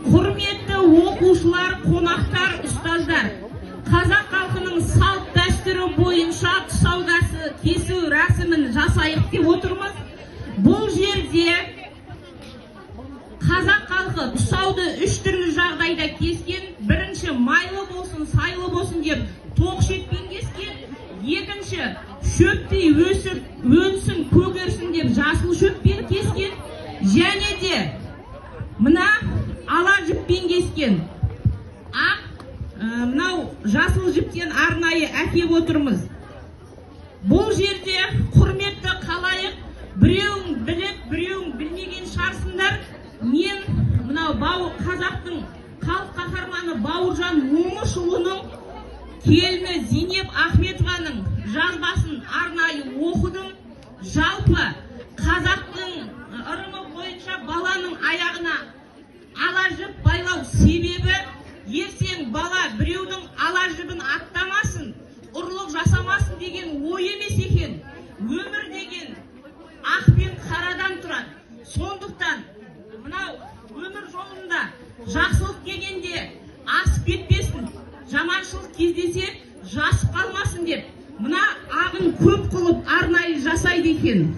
Құрметті оқушылар, қонақтар, ұстаздар, қазақ халқының салт дәстүрі бойынша тұсаудасы кесу рәсімін жасайық деп отырмыз. Бұл жерде қазақ халқы тұсауды үш түрлі жағдайда кескен. Бірінші, майлы болсын, сайлы болсын деп тоқ шетпен кескен. Екінші, шөптей өсіп, өнсін, көгерсін деп жасыл шөппен кескен. Және де мына ала жіппен кескен. Мынау жасыл жіптен арнайы әкеп отырмыз. Бұл жерде құрметті қалайық, біреуің біліп, біреуің білмеген шығарсыңдар. Мен мынау қазақтың халық қаһарманы Бауыржан Момышұлының келіні Зейнеп Ахметованың жазбасын арнайы оқыдым. Жалпы қазақтың ырымы бойынша баланың аяғына ала жіп байлау себебі, ертең бала біреудің ала жібін аттамасын, ұрлық жасамасын деген ой емес екен. Өмір деген ақ пен қарадан тұрады. Сондықтан мынау өмір жолында жақсылық дегенде асып кетпесін, жаманшылық кездесе жасып қалмасын деп, мына ағын көп қылып арнайы жасайды екен.